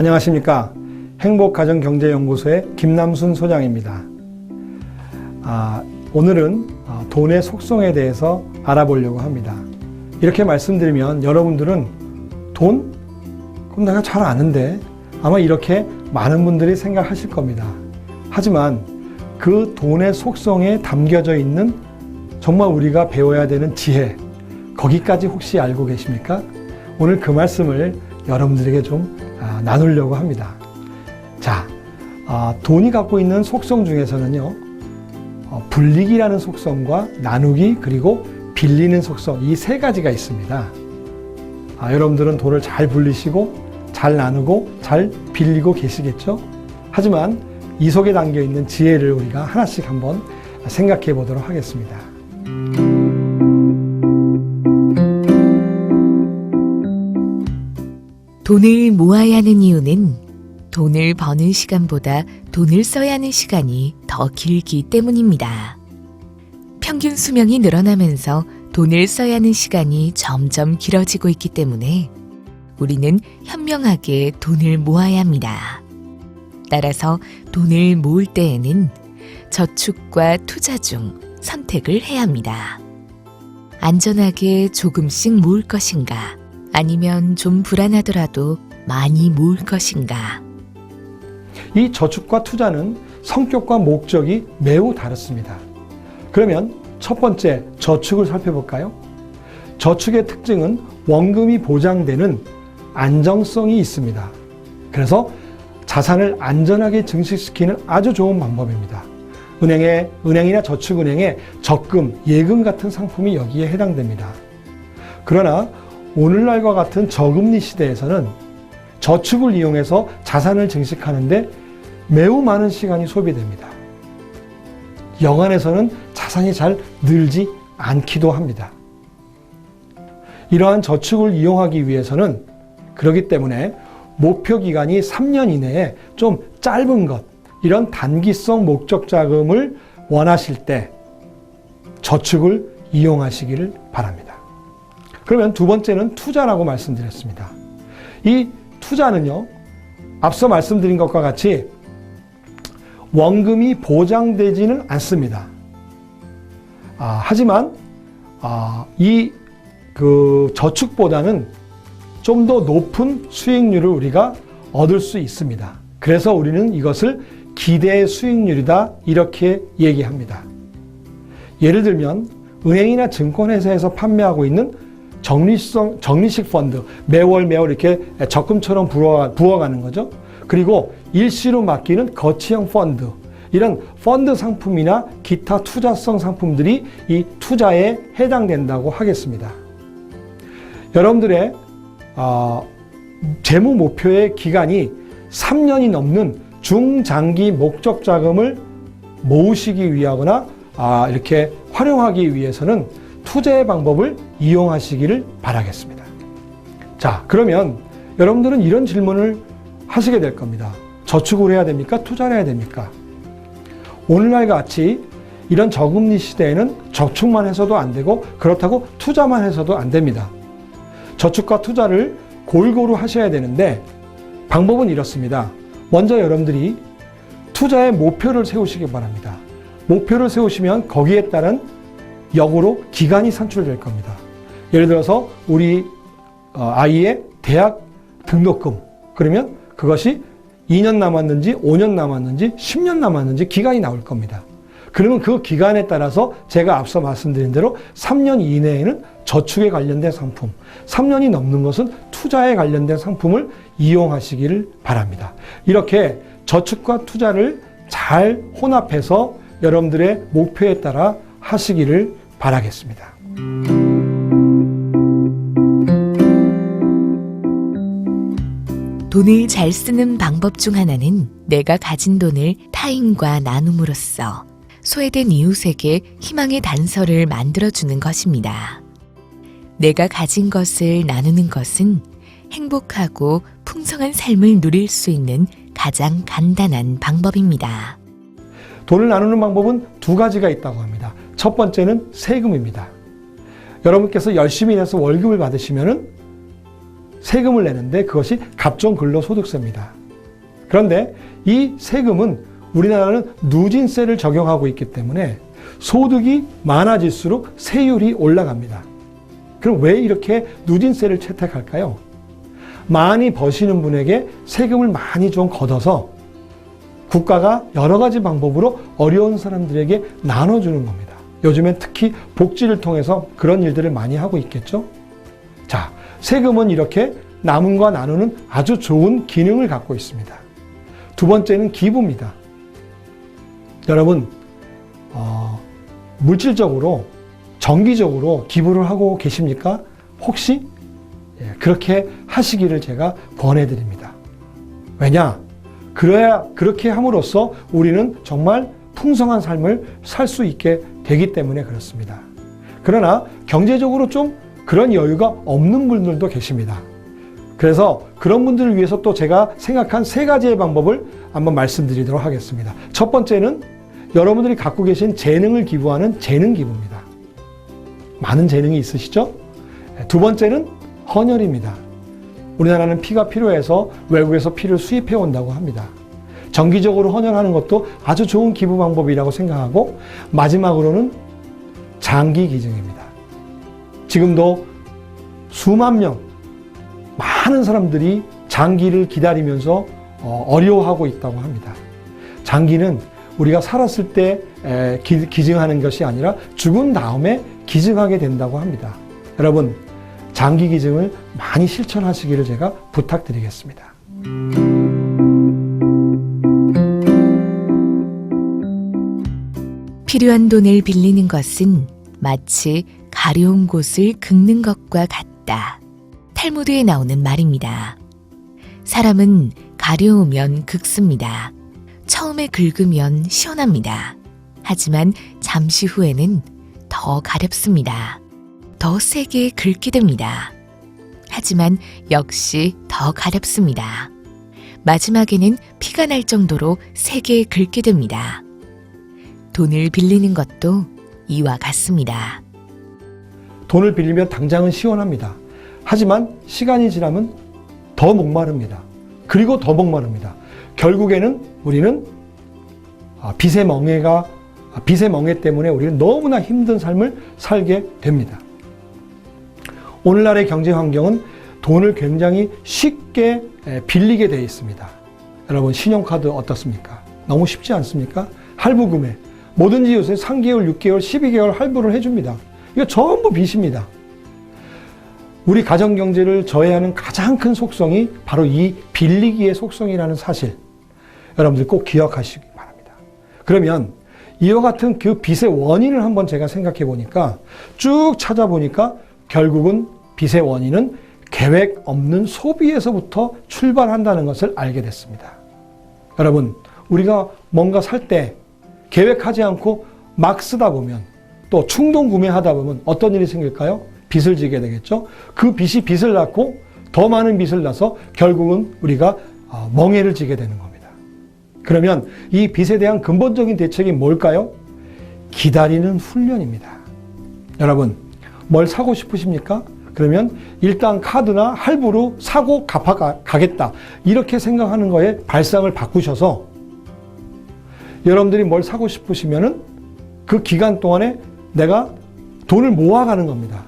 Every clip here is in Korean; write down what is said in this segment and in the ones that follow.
안녕하십니까. 행복가정경제연구소의 김남순 소장입니다. 오늘은 돈의 속성에 대해서 알아보려고 합니다. 이렇게 말씀드리면 여러분들은 돈? 그럼 내가 잘 아는데 아마 이렇게 많은 분들이 생각하실 겁니다. 하지만 그 돈의 속성에 담겨져 있는 정말 우리가 배워야 되는 지혜, 거기까지 혹시 알고 계십니까? 오늘 그 말씀을 여러분들에게 좀 나누려고 합니다. 자, 돈이 갖고 있는 속성 중에서는요, 불리기라는 속성과 나누기 그리고 빌리는 속성, 이 세 가지가 있습니다. 여러분들은 돈을 잘 불리시고 잘 나누고 잘 빌리고 계시겠죠? 하지만 이 속에 담겨 있는 지혜를 우리가 하나씩 한번 생각해 보도록 하겠습니다. 돈을 모아야 하는 이유는 돈을 버는 시간보다 돈을 써야 하는 시간이 더 길기 때문입니다. 평균 수명이 늘어나면서 돈을 써야 하는 시간이 점점 길어지고 있기 때문에 우리는 현명하게 돈을 모아야 합니다. 따라서 돈을 모을 때에는 저축과 투자 중 선택을 해야 합니다. 안전하게 조금씩 모을 것인가, 아니면 좀 불안하더라도 많이 모을 것인가. 이 저축과 투자는 성격과 목적이 매우 다릅니다. 그러면 첫 번째, 저축을 살펴볼까요? 저축의 특징은 원금이 보장되는 안정성이 있습니다. 그래서 자산을 안전하게 증식시키는 아주 좋은 방법입니다. 은행이나 저축은행의 적금, 예금 같은 상품이 여기에 해당됩니다. 그러나 오늘날과 같은 저금리 시대에서는 저축을 이용해서 자산을 증식하는데 매우 많은 시간이 소비됩니다. 여간에서는 자산이 잘 늘지 않기도 합니다. 이러한 저축을 이용하기 위해서는 그렇기 때문에 목표 기간이 3년 이내에 좀 짧은 것, 이런 단기성 목적 자금을 원하실 때 저축을 이용하시기를 바랍니다. 그러면 두 번째는 투자라고 말씀드렸습니다. 이 투자는요, 앞서 말씀드린 것과 같이 원금이 보장되지는 않습니다. 하지만 이 저축보다는 좀 더 높은 수익률을 우리가 얻을 수 있습니다. 그래서 우리는 이것을 기대 수익률이다, 이렇게 얘기합니다. 예를 들면 은행이나 증권회사에서 판매하고 있는 적리식 펀드, 매월 이렇게 적금처럼 부어가는 거죠. 그리고 일시로 맡기는 거치형 펀드, 이런 펀드 상품이나 기타 투자성 상품들이 이 투자에 해당된다고 하겠습니다. 여러분들의 재무 목표의 기간이 3년이 넘는 중장기 목적 자금을 모으시기 위하거나 이렇게 활용하기 위해서는 투자의 방법을 이용하시기를 바라겠습니다. 자, 그러면 여러분들은 이런 질문을 하시게 될 겁니다. 저축을 해야 됩니까? 투자를 해야 됩니까? 오늘날 같이 이런 저금리 시대에는 저축만 해서도 안 되고 그렇다고 투자만 해서도 안 됩니다. 저축과 투자를 골고루 하셔야 되는데 방법은 이렇습니다. 먼저 여러분들이 투자의 목표를 세우시기 바랍니다. 목표를 세우시면 거기에 따른 역으로 기간이 산출될 겁니다. 예를 들어서 우리 아이의 대학 등록금, 그러면 그것이 2년 남았는지 5년 남았는지 10년 남았는지 기간이 나올 겁니다. 그러면 그 기간에 따라서 제가 앞서 말씀드린 대로 3년 이내에는 저축에 관련된 상품, 3년이 넘는 것은 투자에 관련된 상품을 이용하시기를 바랍니다. 이렇게 저축과 투자를 잘 혼합해서 여러분들의 목표에 따라 하시기를 바라겠습니다. 돈을 잘 쓰는 방법 중 하나는 내가 가진 돈을 타인과 나눔으로써 소외된 이웃에게 희망의 단서를 만들어주는 것입니다. 내가 가진 것을 나누는 것은 행복하고 풍성한 삶을 누릴 수 있는 가장 간단한 방법입니다. 돈을 나누는 방법은 두 가지가 있다고 합니다. 첫 번째는 세금입니다. 여러분께서 열심히 일해서 월급을 받으시면은 세금을 내는데 그것이 갑종근로소득세입니다. 그런데 이 세금은 우리나라는 누진세를 적용하고 있기 때문에 소득이 많아질수록 세율이 올라갑니다. 그럼 왜 이렇게 누진세를 채택할까요? 많이 버시는 분에게 세금을 많이 좀 걷어서 국가가 여러 가지 방법으로 어려운 사람들에게 나눠주는 겁니다. 요즘엔 특히 복지를 통해서 그런 일들을 많이 하고 있겠죠? 자, 세금은 이렇게 남과 나누는 아주 좋은 기능을 갖고 있습니다. 두 번째는 기부입니다. 여러분, 물질적으로, 정기적으로 기부를 하고 계십니까? 혹시? 그렇게 하시기를 제가 권해드립니다. 왜냐? 그렇게 함으로써 우리는 정말 풍성한 삶을 살 수 있게 되기 때문에 그렇습니다. 그러나 경제적으로 좀 그런 여유가 없는 분들도 계십니다. 그래서 그런 분들을 위해서 또 제가 생각한 3가지의 방법을 한번 말씀드리도록 하겠습니다. 첫 번째는 여러분들이 갖고 계신 재능을 기부하는 재능 기부입니다. 많은 재능이 있으시죠? 두 번째는 헌혈입니다. 우리나라는 피가 필요해서 외국에서 피를 수입해 온다고 합니다. 정기적으로 헌혈하는 것도 아주 좋은 기부 방법이라고 생각하고, 마지막으로는 장기 기증입니다. 지금도 수만 명, 많은 사람들이 장기를 기다리면서 어려워하고 있다고 합니다. 장기는 우리가 살았을 때 기증하는 것이 아니라 죽은 다음에 기증하게 된다고 합니다. 여러분, 장기 기증을 많이 실천하시기를 제가 부탁드리겠습니다. 필요한 돈을 빌리는 것은 마치 가려운 곳을 긁는 것과 같다. 탈무드에 나오는 말입니다. 사람은 가려우면 긁습니다. 처음에 긁으면 시원합니다. 하지만 잠시 후에는 더 가렵습니다. 더 세게 긁게 됩니다. 하지만 역시 더 가렵습니다. 마지막에는 피가 날 정도로 세게 긁게 됩니다. 돈을 빌리는 것도 이와 같습니다. 돈을 빌리면 당장은 시원합니다. 하지만 시간이 지나면 더 목마릅니다. 그리고 더 목마릅니다. 결국에는 우리는 빚의 멍에 때문에 우리는 너무나 힘든 삶을 살게 됩니다. 오늘날의 경제 환경은 돈을 굉장히 쉽게 빌리게 되어 있습니다. 여러분, 신용카드 어떻습니까? 너무 쉽지 않습니까? 할부금에 뭐든지 요새 3개월, 6개월, 12개월 할부를 해줍니다. 이거 전부 빚입니다. 우리 가정경제를 저해하는 가장 큰 속성이 바로 이 빌리기의 속성이라는 사실, 여러분들 꼭 기억하시기 바랍니다. 그러면 이와 같은 그 빚의 원인을 한번 제가 생각해 보니까, 쭉 찾아보니까 결국은 빚의 원인은 계획 없는 소비에서부터 출발한다는 것을 알게 됐습니다. 여러분, 우리가 뭔가 살 때 계획하지 않고 막 쓰다 보면, 또 충동 구매하다 보면 어떤 일이 생길까요? 빚을 지게 되겠죠. 그 빚이 빚을 낳고 더 많은 빚을 낳아서 결국은 우리가 멍해를 지게 되는 겁니다. 그러면 이 빚에 대한 근본적인 대책이 뭘까요? 기다리는 훈련입니다. 여러분, 뭘 사고 싶으십니까? 그러면 일단 카드나 할부로 사고 갚아가겠다, 이렇게 생각하는 거에 발상을 바꾸셔서 여러분들이 뭘 사고 싶으시면은 그 기간 동안에 내가 돈을 모아가는 겁니다.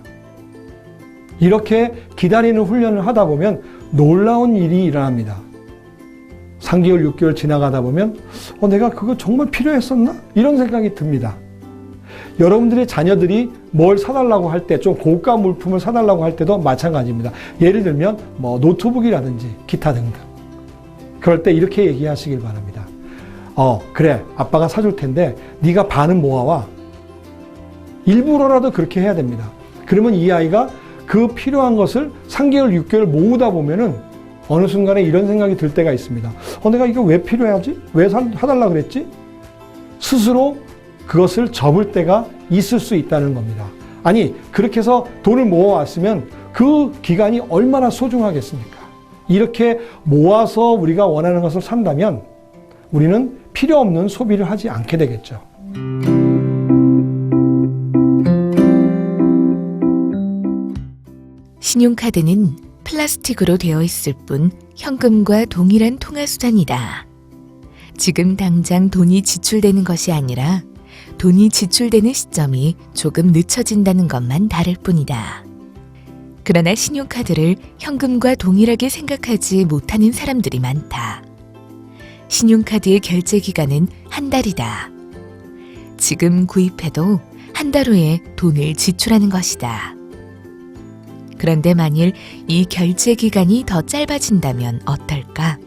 이렇게 기다리는 훈련을 하다 보면 놀라운 일이 일어납니다. 3개월, 6개월 지나가다 보면 내가 그거 정말 필요했었나? 이런 생각이 듭니다. 여러분들의 자녀들이 뭘 사달라고 할 때, 좀 고가 물품을 사달라고 할 때도 마찬가지입니다. 예를 들면 노트북이라든지 기타 등등. 그럴 때 이렇게 얘기하시길 바랍니다. 그래, 아빠가 사줄 텐데 네가 반은 모아와. 일부러라도 그렇게 해야 됩니다. 그러면 이 아이가 그 필요한 것을 3개월, 6개월 모으다 보면은 어느 순간에 이런 생각이 들 때가 있습니다. 내가 이거 왜 필요하지? 왜 사달라 그랬지? 스스로 그것을 접을 때가 있을 수 있다는 겁니다. 아니, 그렇게 해서 돈을 모아왔으면 그 기간이 얼마나 소중하겠습니까? 이렇게 모아서 우리가 원하는 것을 산다면 우리는 필요 없는 소비를 하지 않게 되겠죠. 신용카드는 플라스틱으로 되어 있을 뿐 현금과 동일한 통화 수단이다. 지금 당장 돈이 지출되는 것이 아니라 돈이 지출되는 시점이 조금 늦춰진다는 것만 다를 뿐이다. 그러나 신용카드를 현금과 동일하게 생각하지 못하는 사람들이 많다. 신용카드의 결제 기간은 한 달이다. 지금 구입해도 한 달 후에 돈을 지출하는 것이다. 그런데 만일 이 결제 기간이 더 짧아진다면 어떨까?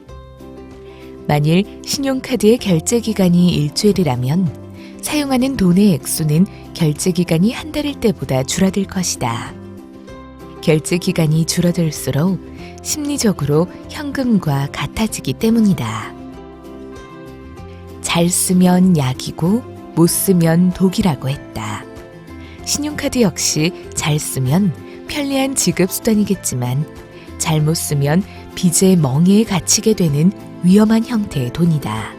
만일 신용카드의 결제 기간이 일주일이라면 사용하는 돈의 액수는 결제 기간이 한 달일 때보다 줄어들 것이다. 결제 기간이 줄어들수록 심리적으로 현금과 같아지기 때문이다. 잘 쓰면 약이고 못 쓰면 독이라고 했다. 신용카드 역시 잘 쓰면 편리한 지급 수단이겠지만 잘못 쓰면 빚의 멍에에 갇히게 되는 위험한 형태의 돈이다.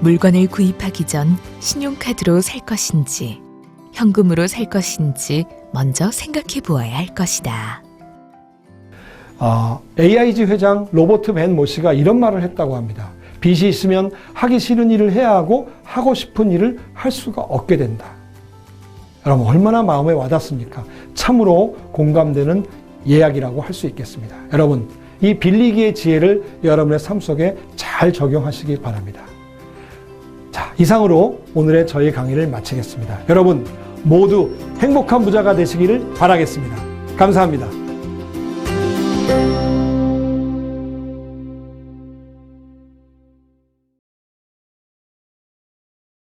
물건을 구입하기 전 신용카드로 살 것인지 현금으로 살 것인지 먼저 생각해 보아야 할 것이다. AIG 회장 로버트 벤 모시가 이런 말을 했다고 합니다. 빚이 있으면 하기 싫은 일을 해야 하고 하고 싶은 일을 할 수가 없게 된다. 여러분 얼마나 마음에 와닿습니까? 참으로 공감되는 이야기라고 할 수 있겠습니다. 여러분 이 빌리기의 지혜를 여러분의 삶 속에 잘 적용하시기 바랍니다. 자, 이상으로 오늘의 저희 강의를 마치겠습니다. 여러분 모두 행복한 부자가 되시기를 바라겠습니다. 감사합니다.